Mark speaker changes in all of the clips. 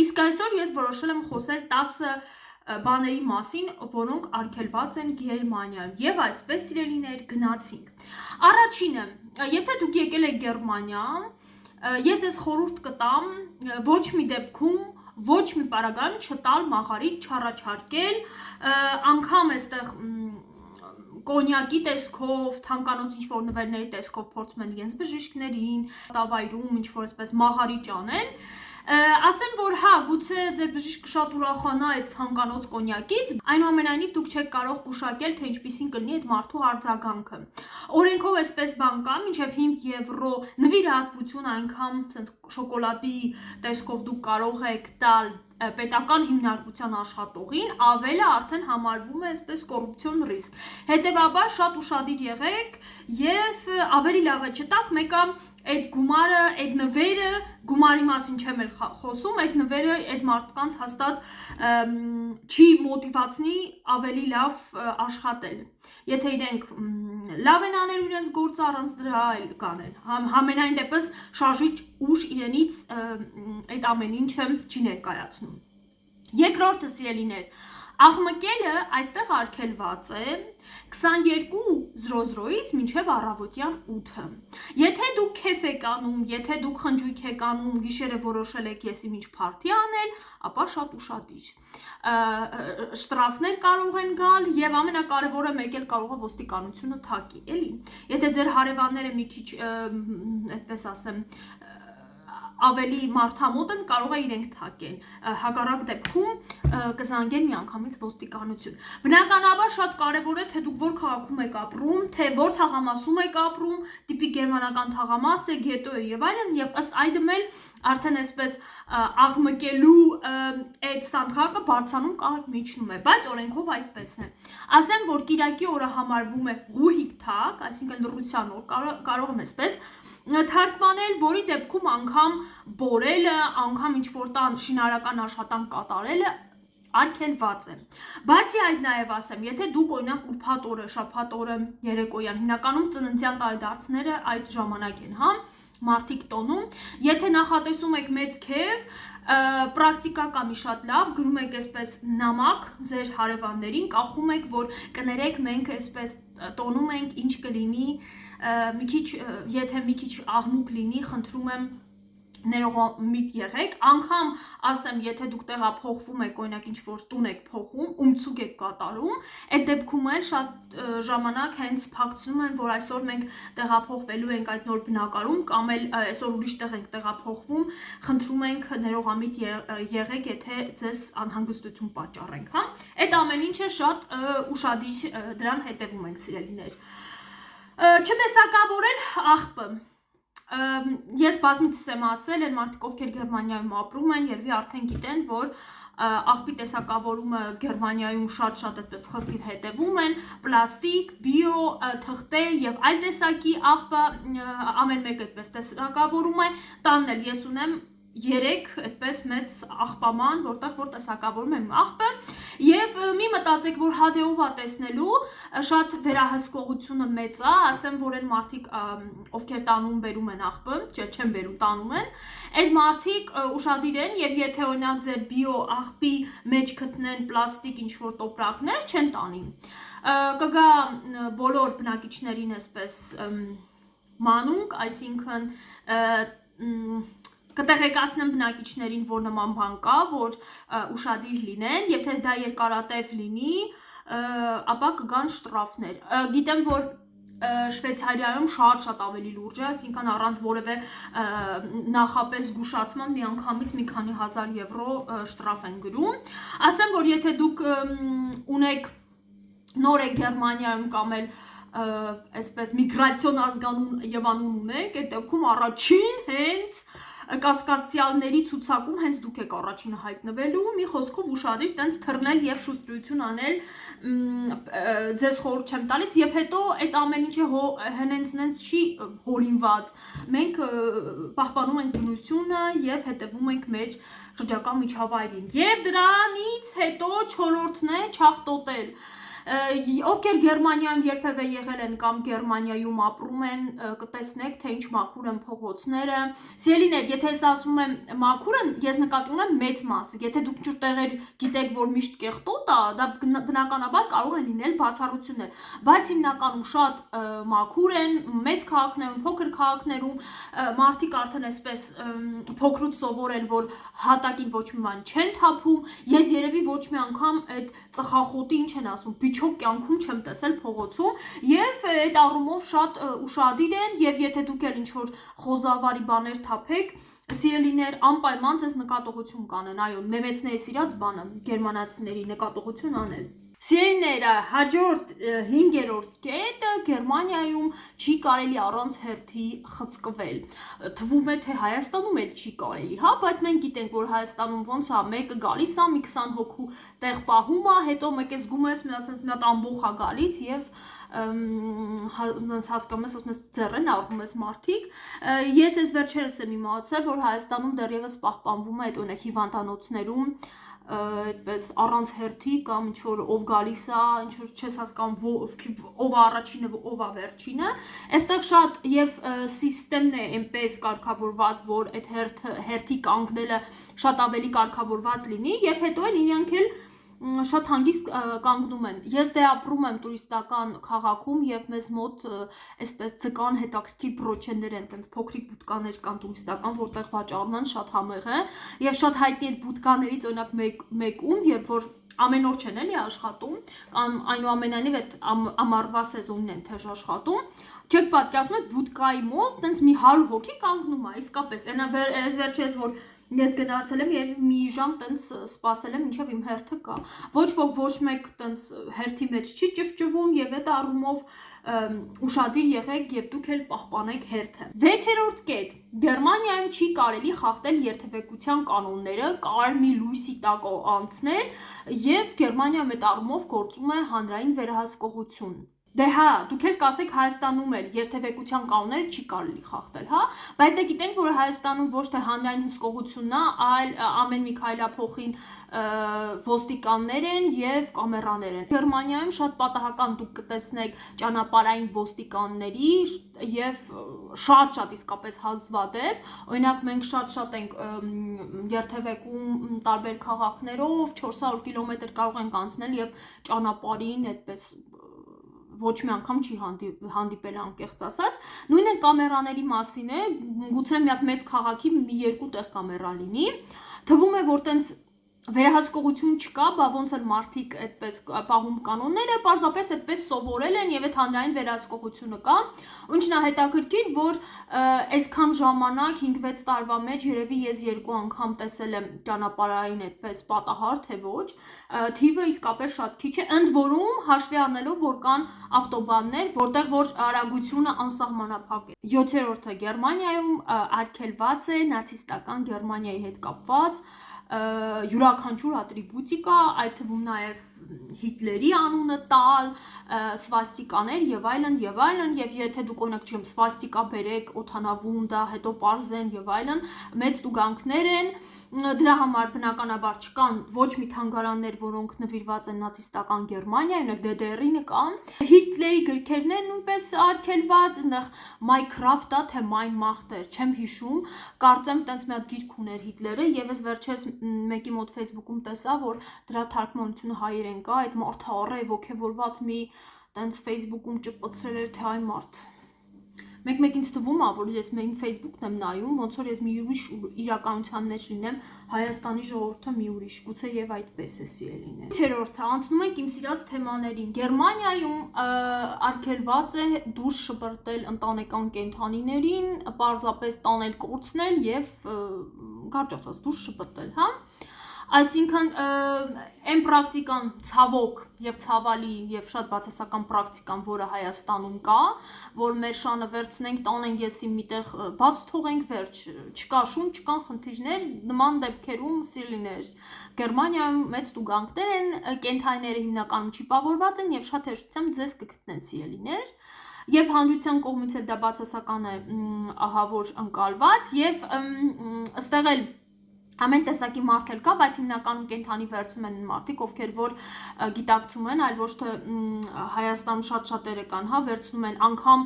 Speaker 1: Իսկ այսօր ես որոշել եմ խոսել 10 բաների մասին, որոնք արգելված են Գերմանիայում, եւ այսպես սիրելիներ գնացինք։ Առաջինը, եթե դուք եկել եք Գերմանիա, ես ձեզ խորհուրդ կտամ ոչ մի դեպքում ոչ մի պարագայում չտալ մաղարիչ, չառաջարկել, անգամ այստեղ կոնյակի տեսքով, թանկանոց ինչ-որ նվերների տեսքով փորձում են իրենց բժիշկներին, տավայրում ինչ-որ այսպես մաղարիչ անեն, ասեմ, որ հա, գուցե ձեր բժիշկը շատ ուրախանա այդ թանկանոց կոնյակից, այնուամենայնիվ դուք չեք կարող գուշակել, թե ինչպիսին կլինի այդ մարդու արձագանքը։ Օրենքով այսպես բան կա, մինչև 5 եվրո նվիրատվություն, այնքան շոկոլադի տեսքով դուք կարող եք տալ պետական հիմնարկության աշխատողին, ավելը արդեն համարվում է այսպես կոռուպցիոն ռիսկ։ Հետևաբար շատ ուշադիր եղեք եւ ավելի լավ է չտաք, մեկը այդ գումարը, այդ նվերը, գումարի մասին չեմ էլ խոսում, այդ նվերը այդ մարդկանց հաստատ չի մոտիվացնի ավելի լավ աշխատել։ Եթե իրենք լավ են անել իրենց գործը, առանց դրա էլ կանեն, համենայն դեպս շարժիչ ուժ իրենից այդ ամեն ինչը չի ներկայացնում։ Երկրորդը սիրելիներ, աղմկելը այստեղ արգելված է 22:00-ից մինչև առավոտյան 8-ը։ Եթե դուք քեֆ եք անում, եթե դուք խնջույք եք անում, գիշերը որոշել եք եսի ինչ փարթի անել, ապա շատ ուշադիր։ Շտրաֆներ կարող են գալ եւ ամենակարևորը մեկ էլ կարող է ոստիկանությունը թակի, էլի։ Եթե ձեր հարևանները մի քիչ, այդպես ասեմ, ավելի մարդամոտ են, կարող է իրենք թակեն, հակառակ դեպքում կզանգեն միանգամից ոստիկանություն։ Բնականաբար շատ կարևոր է, թե դուք որ քաղաքում եք ապրում, թե որ թաղամասում եք ապրում, տիպիկ գերմանական թաղամաս է, գետո է եւ այլն, եւ ըստ այդմ էլ արդեն այսպես աղմկելու այդ սանդղակը բարձանում կարող միջնում է, բայց օրենքով այդպես է։ Ասեմ, որ կիրակի օրը համարվում է գուհիկ թակ, այսինքն լռության օր, կարող եմ այսպես թարգմանել, որի դեպքում անգամ բորելը, անգամ ինչ-որ տան շինարական աշխատանք կատարելը արգելված է։ Բացի այդ նաև ասեմ, եթե դուք օրինակ ուրբաթ օրը, շաբաթ օրը, երեկոյան, հիմնականում ծննդյան տարեդարձները այդ ժամանակ են, հա, մարդիկ տոնում, եթե նախատեսում եք մեծ քեֆ, պրակտիկա կա մի շատ լավ, գրում եք այսպես նամակ ձեր հարևաններին, կախում եք, որ կներեք մենք այսպես տոնում ենք, ինչ կլինի, մի քիչ, եթե մի քիչ աղմուկ լինի, խնդրում եմ ներողամիտ եղեք, անգամ ասեմ, եթե դուք տեղափոխվում եք, օրինակ ինչ-որ տուն եք փոխում, umzug եք կատարում, այդ դեպքում էլ շատ ժամանակ հենց փակցնում են, որ այսօր մենք տեղափոխվելու ենք այդ նոր բնակարան, կամ էլ այսօր ուրիշ տեղ ենք տեղափոխվում, խնդրում ենք ներողամիտ եղեք, եթե ձեզ անհանգստություն պատճառենք, հա։ Այդ ամեն ինչը շատ ուշադիր դրան հետևում ենք, սիրելիներ։ Չտեսակավորել աղբը։ Ես բազմիցս եմ ասել, այն մարդիկ, ովքեր Գերմանիայում ապրում են, երևի արդեն գիտեն, որ աղբի տեսակավորումը Գերմանիայում շատ այդպես խստիվ հետևում են, պլաստիկ, բիո, թղթե եւ այլ տեսակի աղբը ամեն մեկ այդպես տեսակավորում է, տանն էլ ես ունեմ 3 այդպես մեծ աղբաման, որտեղ որ տեսակավորում եմ աղբը, եւ մի մտածեք, որ հադեով է տեսնելու, շատ վերահսկողությունը մեծ է, ասեմ, որ այն մարդիկ, ովքեր տանում բերում են աղբը, չեն բերում, տանում են, այդ մարդիկ ուշադիր են, եւ եթե օրինակ ձեր բիո աղբի մեջ գտնեն պլաստիկ ինչ-որ տոպրակներ, չեն տանի։ Կգա բոլոր բնակիչներին այսպես մանունկ, այսինքն կտեղեկացնեմ բնակիչներին, որ նման բան կա, որ ուշադիր լինեն, եւ թե դա երկարատև լինի, ապա կգան շտրաֆներ։ Գիտեմ, որ Շվեյցարիայում շատ ավելի լուրջ է, այսինքն առանց որևէ նախապես զգուշացման միանգամից մի քանի հազար եվրո շտրաֆ են գրում։ Ասեմ, որ եթե դուք ունեք նոր եք Գերմանիայում կամ էլ այսպես միգրացիոն ազգանուն եւ անուն ունեք, այդ դեպքում առաջին հենց կասկածյալների ցուցակում հենց դուք եք առաջինը հայտնվելու, մի խոսքով ուշադիր տենց թռնել եւ շուտություն անել, ձեզ խորհուրդ չեմ տալիս, եւ հետո այդ ամեն ինչը հենց չի հորինված։ Մենք պահպանում ենք բնությունը եւ հետևում ենք մեր շրջակա միջավայրին։ Եվ դրանից հետո չորրորդն է չախտոտել։ ովքեր Գերմանիայում երբևէ եղել են կամ Գերմանիայում ապրում են, կտեսնեք, թե ինչ մաքուր են փողոցները։ Սիրելիներ, եթե ես ասում եմ մաքուր են, ես նկատի ունեմ մեծ մասը։ Եթե դուք ինչ-որ տեղեր գիտեք, որ միշտ կեղտոտ է, դա բնականաբար կարող են լինել բացառություններ, բայց հիմնականում շատ մաքուր են, մեծ քաղաքներում, փոքր քաղաքներում մարդիկ արդեն այսպես փոքրուց սովոր են, որ հատակին ոչ մի բան չեն թափում։ Ես երևի ոչ մի անգամ այդ ծխախոտի ինչ են ասում, բիչոկ կյանքում չեմ տեսել փողոցում, եւ այդ առումով շատ ուշադիր են, եւ եթե դուք էլ ինչ որ խոզավարի բաներ թափեք, սիրելիներ, անպայման ձեզ նկատողություն կանեն, այո, նեմեցների սիրած բանը, գերմանացիների նկատողություն անել։ Սիրելիները, հաջորդ 5-րդ կետը Գերմանիայում չի կարելի առանց հերթի խցկվել։ Թվում է, թե Հայաստանում էլ չի կարելի, հա, բայց մենք գիտենք, որ Հայաստանում ոնց է, մեկը գալիս է, մի 20 հոգու տեղ պահում է, հետո մեկ էս գում ես, մի հատ ամբողջ է գալիս եւ հասկանում ես, ասում ես ձեռեն առնում ես մարդիկ։ Ես այս վերջերս եմ իմացել, որ Հայաստանում դեռևս պահպանվում է այդ օրինակ հիվանդանոցներում այդպես առանց հերթի կամ ինչ որ ով գալիս է, ինչ որ չես հասկանում ով է առաջինը, ով է վերջինը, այստեղ շատ եւ սիստեմն է այնպես կարգավորված, որ այդ հերթի կանգնելը շատ ավելի կարգավորված լինի եւ հետո էլ իրենք էլ շատ հանգիստ կանգնում են։ Ես դե ապրում եմ տուրիստական քաղաքում եւ մեզ մոտ այսպես ձկան հետաքրքիր բրոչեններ են, տենց փոքրիկ բուտկաներ կան տուրիստական, որտեղ վաճառում են, շատ համեղ է եւ շատ հայտնի այդ բուտկաներից օրինակ մեկում, երբ որ ամեն օր չեն էլի աշխատում, կամ այնուամենայնիվ այդ ամառվա սեզոնին են թեժ աշխատում, չեք պատկերացնում այդ բուտկայի մոտ տենց մի 100 հոգի կանգնում է, իսկապես, այնա վերջերս որ ես գնացել եմ եւ մի ժամ տենց սպասել եմ մինչեւ իմ հերթը կա։ Ոչ ոք ոչ մեկ տենց հերթի մեջ չի ճվճվում եւ այդ առումով ուշադիր եղեք եւ դուք էլ պահպանեք հերթը։ 6-րդ կետ. Գերմանիայում չի կարելի խախտել երթևեկության կանոնները, կարմիր լույսի տակ անցնել եւ Գերմանիայում այդ առումով գործում է հանրային վերահսկողություն։ Դե հա, դուք էլ կասեք Հայաստանում էլ երթևեկության կանոնները չի կարելի խախտել, հա, բայց դե գիտենք, որ Հայաստանում ոչ թե հանրային հսկողությունն է, այլ ամեն մի քայլափոխին ոստիկաններ են եւ կամերաներ են։ Գերմանիայում շատ պատահական դուք կտեսնեք ճանապարհային ոստիկանների եւ շատ իսկապես հազվադեպ, օրինակ մենք շատ ենք երթևեկում տարբեր քաղաքներով 400 կիլոմետր կարող ենք անցնել եւ ճանապարհին այդպես ոչ մի անգամ չի հանդիպել անկեղծ ասած, նույնը կամերաների մասին է, գուցե մի հատ մեծ քաղաքի մի երկու տեղ կամերա լինի, թվում է, որ տենց վերահսկողություն չկա, բա ոնց էլ մարդիկ այդպես պահում կանոնները, պարզապես այդպես սովորել են եւ այդ հանրային վերահսկողությունը կա, ինչն է հետաքրքիր, որ այսքան ժամանակ 5-6 տարվա մեջ երևի ես 2 անգամ տեսել եմ ճանապարհային այդպես պատահար, թե ոչ, թիվը իսկապես շատ քիչ է, ընդ որում հաշվի առնելով, որ կան ավտոբաններ, որտեղ որ արագությունը անսահմանափակ է։ 7-րդը Գերմանիայում արգելված է նացիստական Գերմանիայի հետ կապված յուրաքանչյուր ատրիբուտիկա, այդ թվում նաև Հիտլերի անունը տալ, սվաստիկաներ եւ այլն, եւ եթե դուք օրինակ չեմ սվաստիկա բերեք օթանավում, դա հետո պարզեն եւ այլն, մեծ տուգանքներ են, դրա համար բնականաբար չկան ոչ մի թանգարաններ, որոնք նվիրված են նացիստական Գերմանիային, DDR-ի նկան։ Հիտլերի գրքերն են նույնպես արգելված, այնտեղ Minecraft-ա թե Minecraft-ը, չեմ հիշում, կարծեմ տենց մի հատ գիրք ուներ Հիտլերը եւ ես վերջերս մեկի մոտ Facebook-ում տեսա, որ դրա թարգմանությունը հայերեն կա, այդ մարդը առե ոգևորված մի տենց Facebook-ում ճպցրել էր թե այ մարդ։ Մեկ ինձ թվում է, որ ես մեր Facebook-ն եմ նայում, ոնց որ ես մի ուրիշ իրականության մեջ լինեմ, Հայաստանի ժողովուրդը մի ուրիշ, գուցե եւ այդպես է սիրելիներ։ 8-րդը անցնում ենք իմ սիրած թեմաներին։ Գերմանիայում արգելված է դուրս շպրտել ընտանեկան կենդանիներին, պարզապես տանել կորցնել եւ կարճ ասած դուրս շպրտել, հա։ Այսինքն այն պրակտիկան ցավոք եւ ցավալի եւ շատ բացասական պրակտիկան, որը Հայաստանում կա, որ մեր շանը վերցնենք, տանենք եսի միտեղ բաց թողենք, վերջ, չկա շուն, չկան խնդիրներ, նման դեպքերում սիրելիներ Գերմանիայում մեծ տուգանքներ են, կենդանիները հիմնականում չիպավորված են եւ շատ հեշտությամբ ձեզ կգտնեն սիրելիներ։ Եվ հանրության կողմից էլ դա բացասական է ահավոր ընկալված եւ ըստեղ էլ Ամեն տեսակի մարդ էլ կա, բայց հիմնականում կենթանի վերցում են մարդիկ, ովքեր որ գիտակցում են, այլ ոչ թե Հայաստանում շատ շատերը կան, հա, վերցնում են անգամ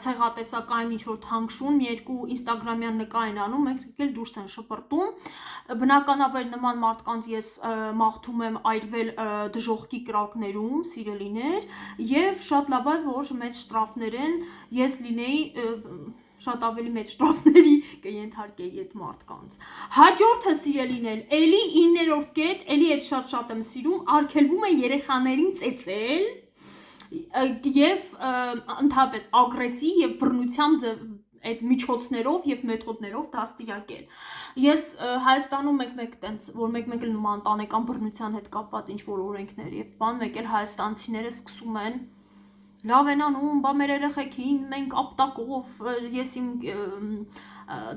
Speaker 1: ցեղատեսական ինչ-որ թանկշուն, մի երկու ինստագրամյան նկար են անում, մեկ էլ դուրս են շպրտում։ Բնականաբար նման մարդկանց ես մաղթում եմ այրվել դժոխքի կրակներում, սիրելիներ, եւ շատ լավ է, որ մեծ շտրաֆներ են, ես լինեի շատ ավելի մեծ շտրաֆների կենթարկեի այդ մարդկանց։ Հաջորդը սիրելիներ, էլի 9-րդ կետ, էլի այդ շատ եմ սիրում, արգելվում է երեխաներին ծեծել եւ ընդհանրապես ագրեսիվ եւ բռնությամբ այդ միջոցներով եւ մեթոդներով դաստիարակել։ Ես Հայաստանում մեկ-մեկ տենց, որ մեկ-մեկ էլ նման ընտանեկան բռնության հետ կապված ինչ որ օրենքներ եւ բան, մեկ էլ հայաստանցիները սկսում են լավ են անում, բա մեր երեխեքին մենք ապտակով, ես իմ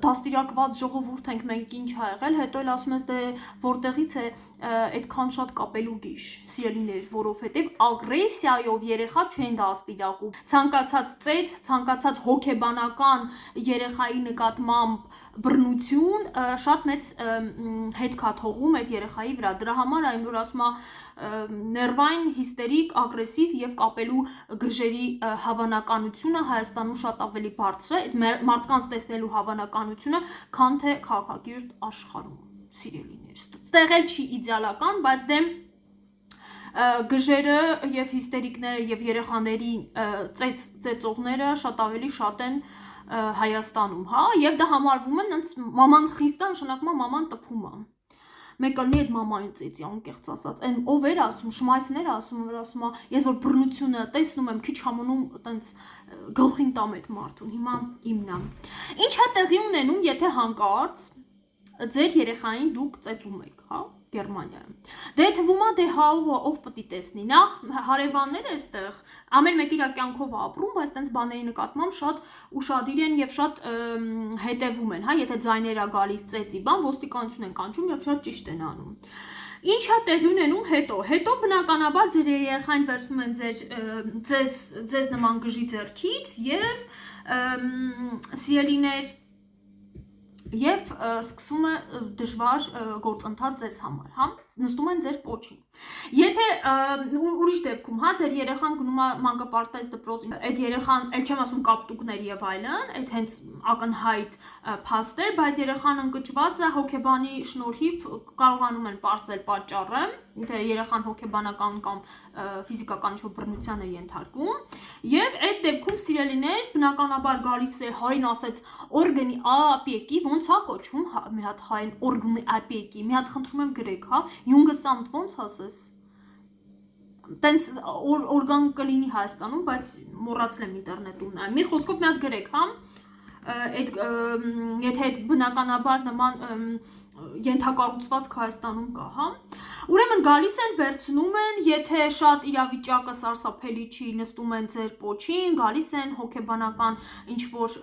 Speaker 1: դաստիարակված ժողովուրդ ենք, մենք ինչ ա եղել, հետո էլ ասում ես դե որտեղից է այդքան շատ կապելու գիշ, սիրելիներ, որովհետև ագրեսիայով երեխա չեն դաստիարակում, ցանկացած ծեծ, ցանկացած հոգեբանական երեխայի նկատմամբ բռնություն շատ մեծ հետ կա թողում այդ երեխայի վրա, դրա համար այն որ ասում ներվային, հիստերիկ, ագրեսիվ եւ կապելու գժերի հավանականությունը Հայաստանում շատ ավելի բարձր է, մարդկանց տեսնելու հավանականությունը, քան թե քաղաքակիրթ աշխարհում, սիրելիներ։ Ստեղ էլ չի իդեալական, բայց դե գժերը եւ հիստերիկները եւ երեխաների ծեծողները շատ ավելի շատ են Հայաստանում, հա, եւ դա համարվում է նենց մաման խիստ է, նշանակում է մաման տփում է։ Մեկը լի այդ մամային ծեծի, անկեղծ ասած, այն ով էր ասում, շմայսներ ասում, որ ասում է, ես որ բռնությունը տեսնում եմ, քիչ համոնում տենց գլխին տամ այդ մարդուն, հիմա իմն է։ Ինչ է տեղի ունենում, եթե հանկարծ ձեր երեխային դուք ծեծում եք, հա, Գերմանիայում։ Դե թվում է դե հա ով պիտի տեսնի, նախ հարևանները այստեղ ամեն մեկ իր կյանքով ապրում, բայց տենց բաների նկատմամբ շատ ուշադիր են եւ շատ հետեւում են, հա, եթե ձայներ է գալիս ծեծի, բան ոստիկանություն են կանչում եւ շատ ճիշտ են անում։ Ինչ է տեղի ունենում հետո բնականաբար ձեր երեխային վերցնում են ձեզ նման գժի ձեռքից եւ սիրելիներ Եվ սկսում է դժվար գործընթաց ձեզ համար, հա, նստում են ձեր պոչին։ Եթե ուրիշ դեպքում, հա, ձեր երեխան գնում է մանկապարտեզ դպրոց, այդ երեխան, էլ չեմ ասում կապտուկներ եւ այլն, այդ հենց ակնհայտ փաստեր, բայց երեխան ընկճված է հոգեբանի շնորհիվ կարողանում են պարզել պատճառը, թե երեխան հոգեբանական կամ ֆիզիկական ինչ-որ բռնության է ենթարկվում, եւ այդ դեպքում սիրելիներ բնականաբար գալիս է հայն ասեց օրգանի ապեկի, ոնց է կոչվում, մի հատ հայն օրգանի ապեկի, մի հատ խնդրում եմ գրեք, հա, Յունգսամտ ոնց ասես, տենց օրգան կլինի Հայաստանում, բայց մոռացել եմ ինտերնետում նայեմ, մի խոսքով մի հատ գրեք, հա, եթե այդ բնականաբար նման ենթակառուցվածք Հայաստանում կա, հա, ուրեմն գալիս են, վերցնում են, եթե շատ իրավիճակը սարսափելի չի, նստում են ձեր պոչին, գալիս են հոգեբանական ինչ-որ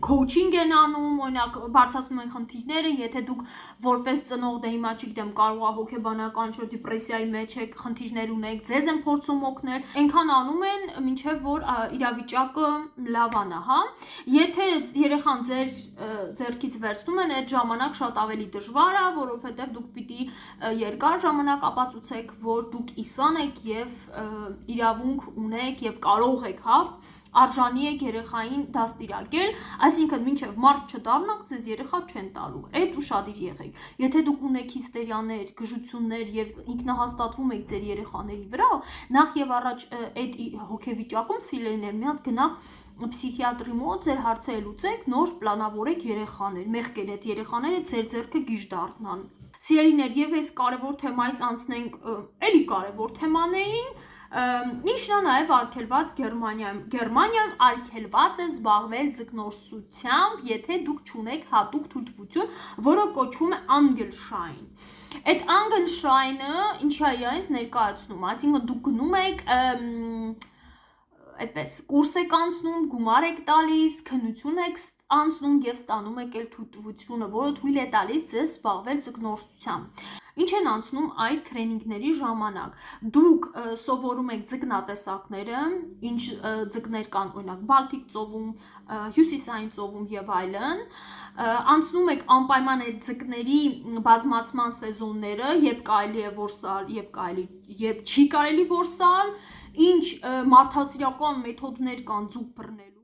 Speaker 1: քոուչինգ են անում, օրինակ բարձրացնում են խնդիրները, եթե դուք որպես ծնող դե հիմա չգիտեմ կարող է հոգեբանական ինչ-որ դեպրեսիայի մեջ եք, խնդիրներ ունեք, ձեզ են փորձում օգնել, այնքան անում են, մինչև որ իրավիճակը լավանա, հա, եթե երեխան ձեր ձեռքից վերցնում են, այդ ժամանակ շատ ավելի դժվար է, որովհետև դուք պիտի երկար ժամանակ ապացուցեք, որ դուք իսան եք եւ իրավունք ունեք եւ կարող եք, հա, արժանի եք երեխային դաստիարակել, այսինքն մինչև մարդ չդառնաք, ձեզ երեխա չեն տալու։ Այդ ուշադիր եղեք։ Եթե դուք ունեք հիստերիաներ, գժություններ եւ ինքնահաստատվում եք ձեր երեխաների վրա, նախ եւ առաջ այդ հոգեվիճակում սիրելիներ մի հատ գնաք պսիխիատրի մոտ ձեր հարցերը լուծեք, նոր պլանավորեք երեխաներ, մեղքեր այդ երեխաները ձեր ձեռքը գիժ դառնան։ Սիրելիներ, եւ այս կարևոր թեմայից անցնենք էլի կարևոր թեմաներին, ինչն է նաեւ արգելված Գերմանիայում։ Գերմանիայում արգելված է զբաղվել ձկնորսությամբ, եթե դուք չունեք հատուկ թույլտվություն, որը կոչվում է Angelschein։ Այդ Angelschein-ը ինչի է իրենից ներկայացնում, այսինքն դուք գնում եք այդպես կուրս եք անցնում, գումար եք տալիս, քննություն եք անցնում եւ ստանում եք էլ թույլտվությունը, որը թույլ է տալիս ձեզ զբաղվել ձկնորսությամբ։ Ինչ են անցնում այդ տրեյնինգների ժամանակ։ Դուք սովորում եք ձկնատեսակները, ինչ ձկներ կան, օրինակ Բալտիկ ծովում, Հյուսիսային ծովում եւ այլն, անցնում եք անպայման այդ ձկների բազմացման սեզոնները, երբ կարելի է որսալ, երբ չի կարելի որսալ, ինչ մարդասիրական մեթոդներ կան ձուկ բռնելու